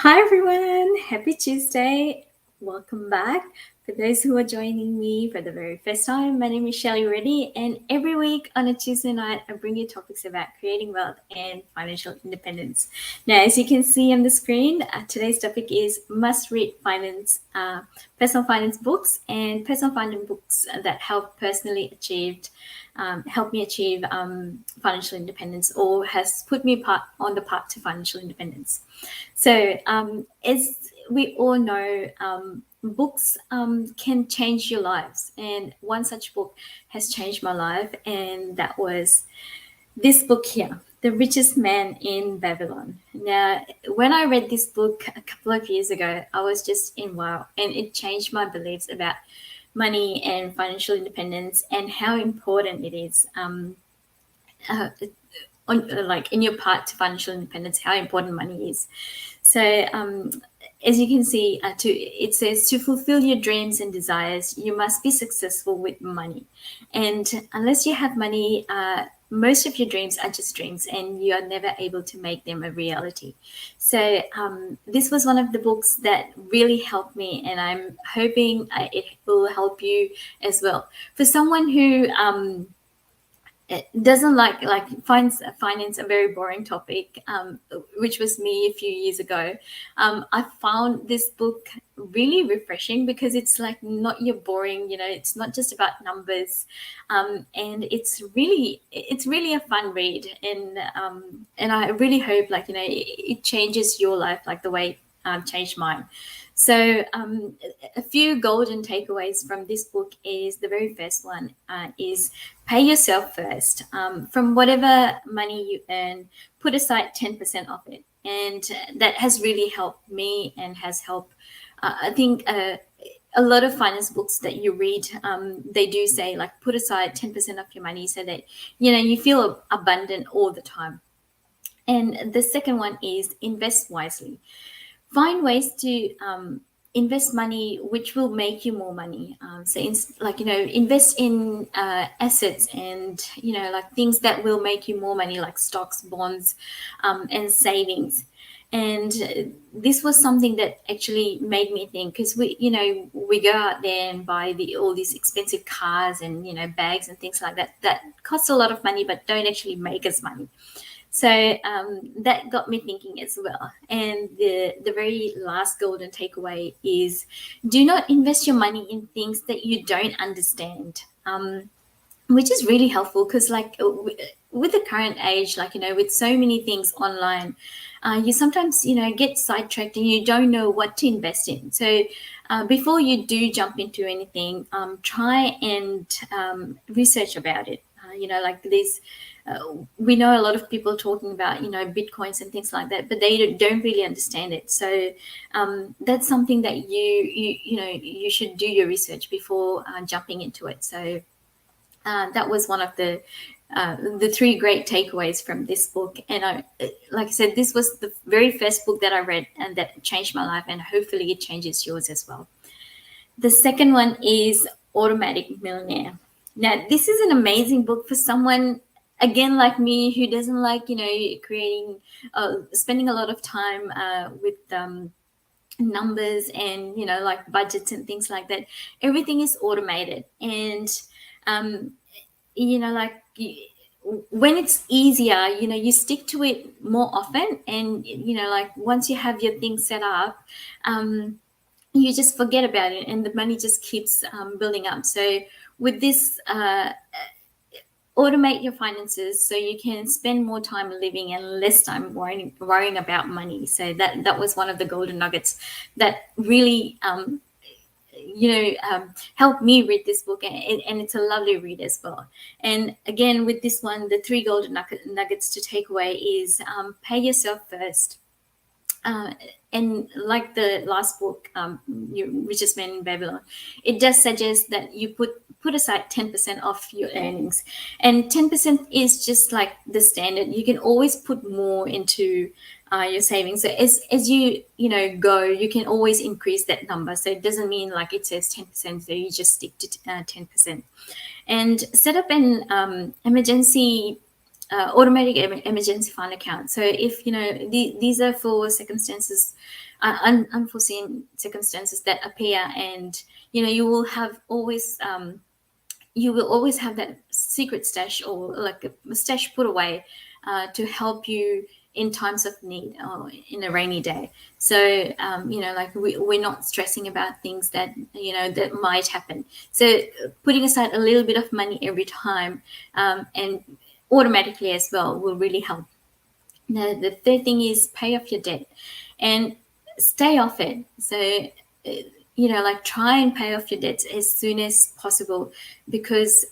Hi everyone, happy Tuesday. Welcome back. For those who are joining me for the very first time, my name is Shelly Reddy, and every week on a Tuesday night, I bring you topics about creating wealth and financial independence. Now, as you can see on the screen, today's topic is must-read personal finance books and personal finance books that help me achieve financial independence or has put me on the path to financial independence. So, as we all know, books can change your lives. And one such book has changed my life, and that was this book here, The Richest Man in Babylon. Now, when I read this book a couple of years ago, I was just in wow, and it changed my beliefs about money and financial independence and how important it is. Uh, like in your path to financial independence, how important money is. So, as you can see, it says to fulfill your dreams and desires, you must be successful with money. And unless you have money, most of your dreams are just dreams, and you are never able to make them a reality. So, this was one of the books that really helped me, and I'm hoping it will help you as well. For someone who it doesn't finds finance a very boring topic, which was me a few years ago. I found this book really refreshing because it's like not your boring, it's not just about numbers, and it's really a fun read, and I really hope it changes your life like the way it changed mine. So, a few golden takeaways from this book is the very first one is pay yourself first. From whatever money you earn, put aside 10% of it. And that has really helped me and has helped, I think, a lot of finance books that you read, they do say like put aside 10% of your money so that, you feel abundant all the time. And the second one is invest wisely. Find ways to invest money which will make you more money. So invest in assets and like things that will make you more money, like stocks, bonds, and savings. And this was something that actually made me think, because we go out there and buy all these expensive cars and bags and things like that that cost a lot of money but don't actually make us money. So that got me thinking as well. And the very last golden takeaway is do not invest your money in things that you don't understand. Which is really helpful because with the current age, with so many things online, you sometimes get sidetracked and you don't know what to invest in. So before you do jump into anything, try and research about it. Like these, we know a lot of people talking about bitcoins and things like that, but they don't really understand it. So that's something that you should do your research before jumping into it. So that was one of the three great takeaways from this book. And like I said, this was the very first book that I read and that changed my life, and hopefully it changes yours as well. The second one is Automatic Millionaire. Now, this is an amazing book for someone, again, like me, who doesn't like, creating, spending a lot of time with numbers and, like budgets and things like that. Everything is automated. And, um, like when it's easier, you stick to it more often. And, like once you have your things set up, you just forget about it and the money just keeps building up. So with this, automate your finances so you can spend more time living and less time worrying about money. So that was one of the golden nuggets that really helped me read this book, and it's a lovely read as well. And again, with this one, the three golden nuggets to take away is pay yourself first. And like the last book, Your Richest Man in Babylon, it does suggest that you put aside 10% of your earnings, and 10% is just like the standard. You can always put more into your savings. So as go, you can always increase that number. So it doesn't mean like it says 10%, so you just stick to 10%. And set up an emergency automatic emergency fund account. So if these are for circumstances, unforeseen circumstances that appear, and you will have always you will always have that secret stash, or like a stash put away to help you in times of need or in a rainy day. So like we're not stressing about things that that might happen. So putting aside a little bit of money every time, and automatically as well, will really help. Now, the third thing is pay off your debt and stay off it. So like try and pay off your debts as soon as possible, because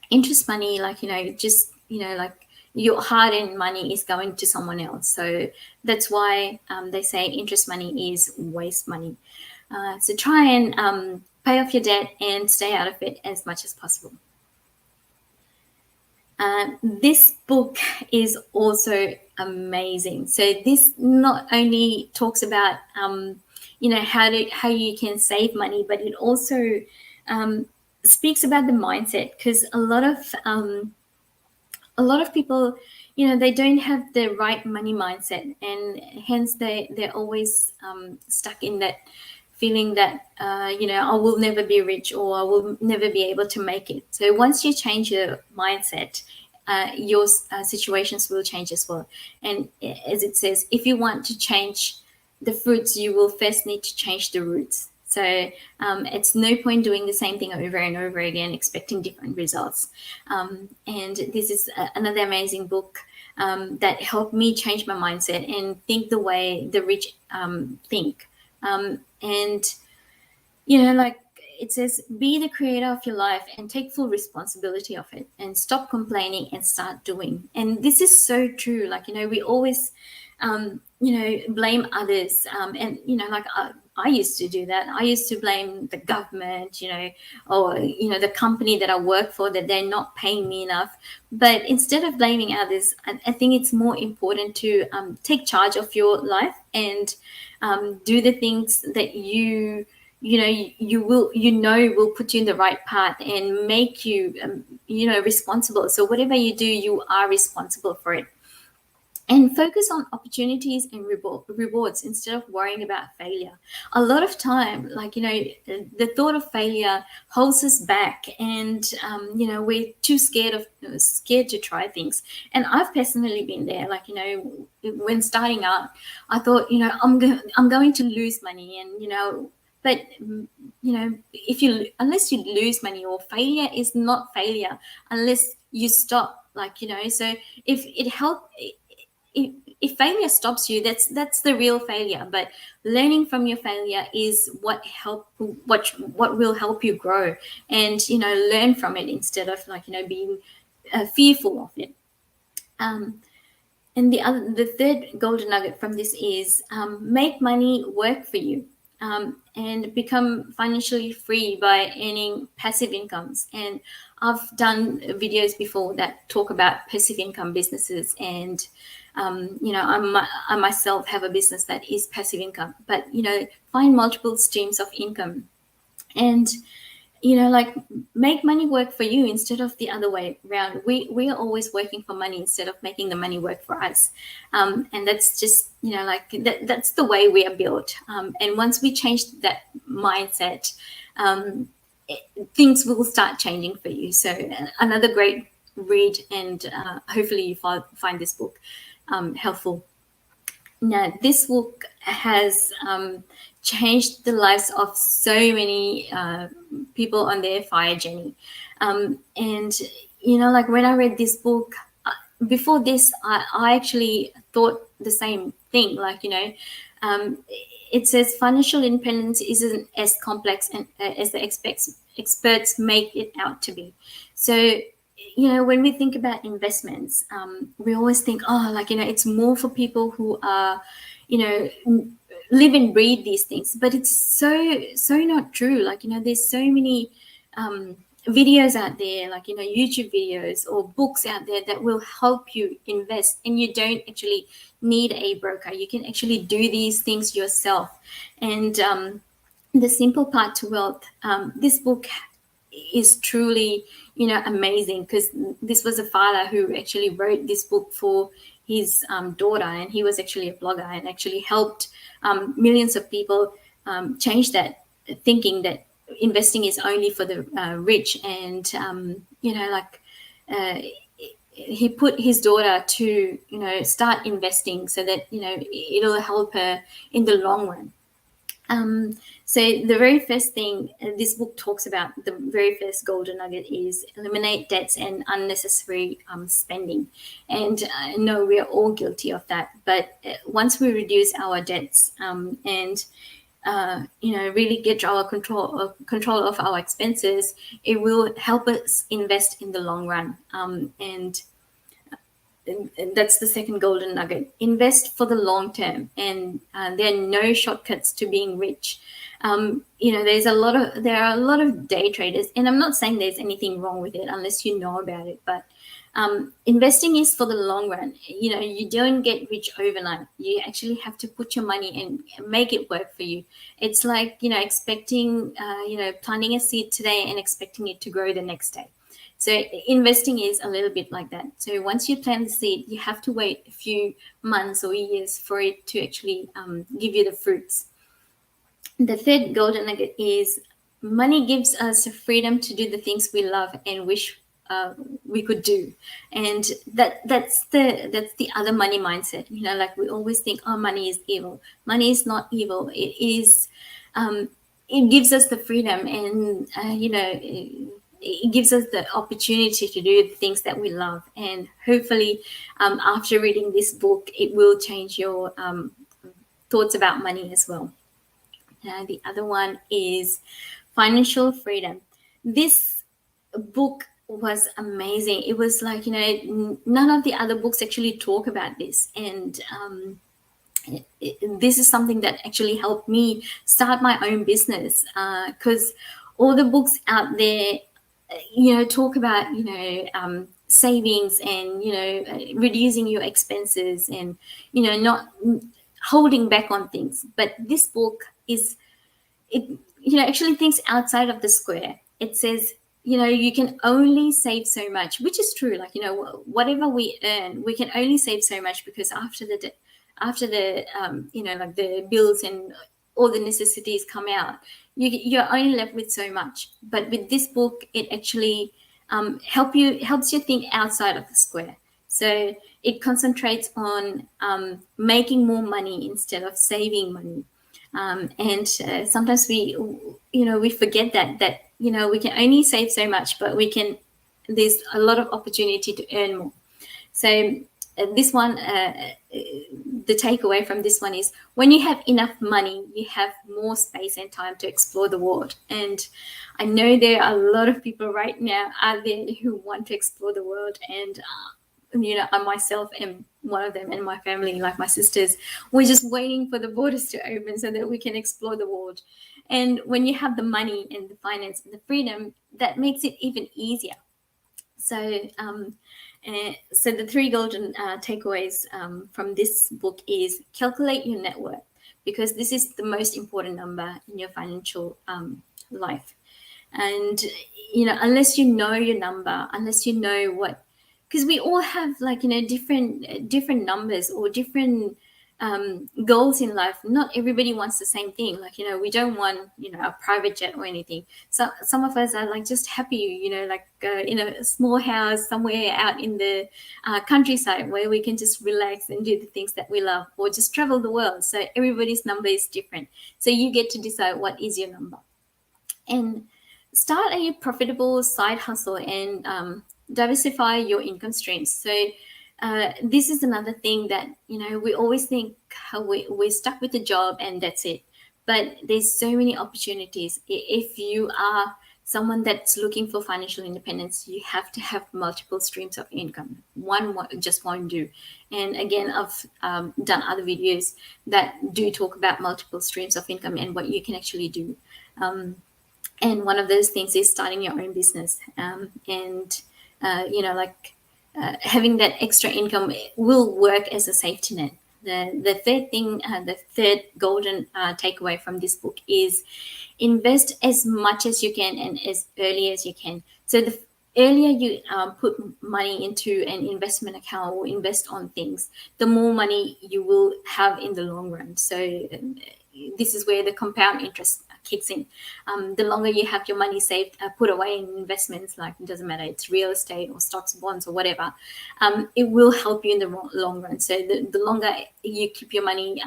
interest money, like just like your hard-earned money is going to someone else. So that's why they say interest money is waste money. So try and pay off your debt and stay out of it as much as possible. This book is also amazing. So this not only talks about how you can save money, but it also speaks about the mindset, because a lot of people, they don't have the right money mindset, and hence they're always stuck in that feeling that I will never be rich, or I will never be able to make it. So once you change your mindset, your situations will change as well. And as it says, if you want to change the fruits, you will first need to change the roots. So it's no point doing the same thing over and over again, expecting different results. And this is another amazing book that helped me change my mindset and think the way the rich think. And like it says, be the creator of your life and take full responsibility of it, and stop complaining and start doing. And this is so true. Like we always blame others, and like I used to do that. I used to blame the government, or the company that I work for, that they're not paying me enough. But instead of blaming others, I think it's more important to take charge of your life and do the things that you will put you in the right path and make you responsible. So whatever you do, you are responsible for it. And focus on opportunities and rewards instead of worrying about failure. A lot of time, like the thought of failure holds us back, and we're too scared to try things. And I've personally been there. Like when starting out, I thought I'm going to lose money, and but unless you lose money, or failure is not failure unless you stop. Like so if it help. If failure stops you, that's the real failure. But learning from your failure is what will help you grow, and learn from it instead of being fearful of it. And the third golden nugget from this is make money work for you, and become financially free by earning passive incomes. And I've done videos before that talk about passive income businesses, and I myself have a business that is passive income. But find multiple streams of income, and like make money work for you instead of the other way around. We are always working for money instead of making the money work for us, and that's just like that's the way we are built. And once we change that mindset, things will start changing for you. So another great read, and hopefully you find this book helpful. Now, this book has changed the lives of so many people on their FIRE journey. And, like when I read this book, before this, I actually thought the same thing. Like, it says financial independence isn't as complex as the experts make it out to be. So, when we think about investments, we always think, it's more for people who are, live and breathe these things. But it's so not true. Like, there's so many videos out there, like, YouTube videos or books out there that will help you invest. And you don't actually need a broker. You can actually do these things yourself. And the simple path to wealth, this book is truly, amazing, because this was a father who actually wrote this book for his daughter, and he was actually a blogger and actually helped millions of people change that thinking that investing is only for the rich. And uh, he put his daughter to start investing so that it'll help her in the long run. So the very first thing this book talks about, the very first golden nugget, is eliminate debts and unnecessary spending. And I know we're all guilty of that. But once we reduce our debts and really get our control of our expenses, it will help us invest in the long run. And that's the second golden nugget. Invest for the long term, and there are no shortcuts to being rich. There are a lot of day traders, and I'm not saying there's anything wrong with it unless you know about it. But investing is for the long run. You don't get rich overnight. You actually have to put your money and make it work for you. It's like expecting, planting a seed today and expecting it to grow the next day. So investing is a little bit like that. So once you plant the seed, you have to wait a few months or years for it to actually give you the fruits. The third golden nugget is money gives us freedom to do the things we love and wish we could do. And that's the other money mindset. Like we always think, oh, money is evil. Money is not evil. It gives us the freedom, and it gives us the opportunity to do the things that we love. And hopefully, after reading this book, it will change your thoughts about money as well. The other one is financial freedom. This book was amazing. It was like, none of the other books actually talk about this. And this is something that actually helped me start my own business, because all the books out there talk about savings and reducing your expenses and not holding back on things. But this book actually thinks outside of the square. It says you can only save so much, which is true. Like whatever we earn, we can only save so much, because after the like the bills and all the necessities come out, you're only left with so much. But with this book, it actually helps you think outside of the square. So it concentrates on making more money instead of saving money. And sometimes we forget that we can only save so much, but there's a lot of opportunity to earn more. So this one, the takeaway from this one is, when you have enough money, you have more space and time to explore the world. And I know there are a lot of people right now out there who want to explore the world. And I myself am one of them, and my family, like my sisters, we're just waiting for the borders to open so that we can explore the world. And when you have the money and the finance and the freedom, that makes it even easier. So so the three golden takeaways from this book is: calculate your net worth, because this is the most important number in your financial life. And unless you know your number, unless you know what, because we all have different numbers or different goals in life. Not everybody wants the same thing. Like we don't want a private jet or anything. So some of us are like just happy, in a small house somewhere out in the countryside, where we can just relax and do the things that we love, or just travel the world. So everybody's number is different. So you get to decide what is your number, and start a profitable side hustle and diversify your income streams. So this is another thing that we always think we're stuck with the job and that's it. But there's so many opportunities. If you are someone that's looking for financial independence, you have to have multiple streams of income. One just won't do. And again, I've done other videos that do talk about multiple streams of income and what you can actually do. And one of those things is starting your own business. Having that extra income will work as a safety net. The third thing, the third golden takeaway from this book is invest as much as you can and as early as you can. So the earlier you put money into an investment account or invest on things, the more money you will have in the long run. So this is where the compound interest kicks in. The longer you have your money saved, put away in investments, like it doesn't matter, it's real estate or stocks, bonds, or whatever, it will help you in the long run. So the longer you keep your money,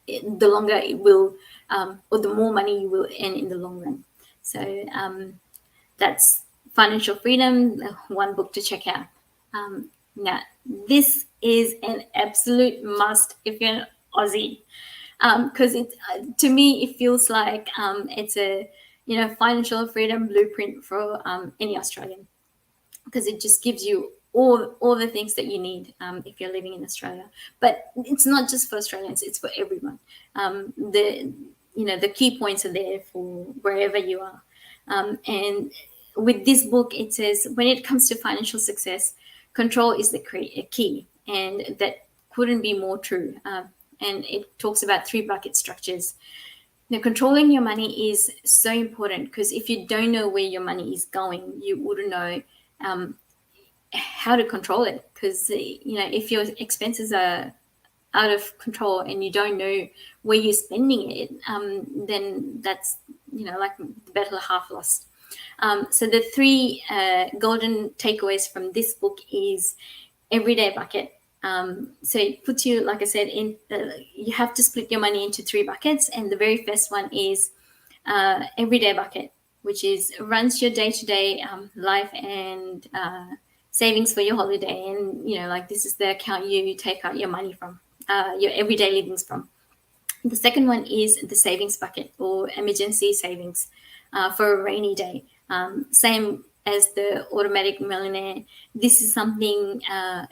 the longer it will, or the more money you will earn in the long run. So that's Financial Freedom, one book to check out. Now, this is an absolute must if you're an Aussie, because it, to me, it feels like it's a financial freedom blueprint for any Australian, because it just gives you all the things that you need if you're living in Australia. But it's not just for Australians; it's for everyone. The key points are there for wherever you are. And with this book, it says when it comes to financial success, control is the key, and that couldn't be more true. And it talks about 3 bucket structures. Now, controlling your money is so important, because if you don't know where your money is going, you wouldn't know how to control it. Because if your expenses are out of control and you don't know where you're spending it, then that's like the battle half lost. So the 3 golden takeaways from this book is everyday bucket. So it puts you, like I said, in you have to split your money into 3 buckets, and the very first one is everyday bucket, which is runs your day-to-day life and savings for your holiday. And like, this is the account you take out your money from, your everyday livings from. The second one is the savings bucket, or emergency savings for a rainy day. Same as the automatic millionaire. This is something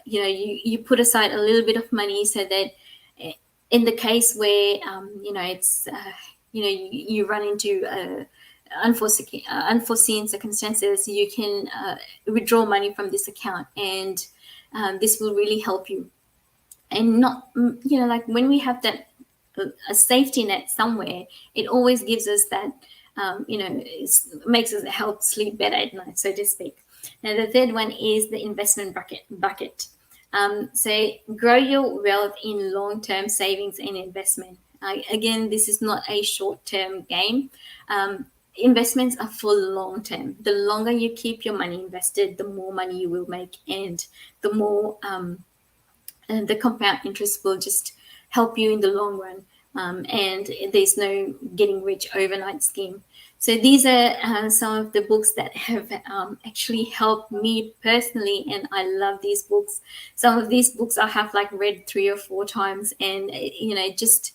you put aside a little bit of money, so that in the case where it's you run into unforeseen circumstances, you can withdraw money from this account, and this will really help you. And not like, when we have that a safety net somewhere, it always gives us that it makes us help sleep better at night, so to speak. Now, the third one is the investment bucket. So grow your wealth in long-term savings and investment. Again, this is not a short-term game. Investments are for long-term. The longer you keep your money invested, the more money you will make, and the more the compound interest will just help you in the long run. And there's no getting rich overnight scheme. So these are some of the books that have actually helped me personally, and I love these books. Some of these books I have read 3 or 4 times, and just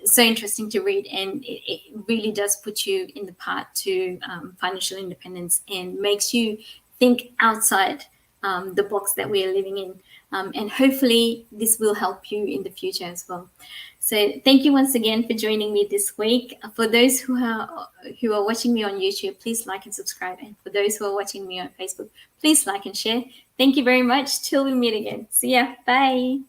so interesting to read, and it really does put you in the path to financial independence, and makes you think outside the box that we are living in. And hopefully this will help you in the future as well. So thank you once again for joining me this week. For those who are watching me on YouTube, please like and subscribe. And for those who are watching me on Facebook, please like and share. Thank you very much. Till we meet again. See ya. Bye.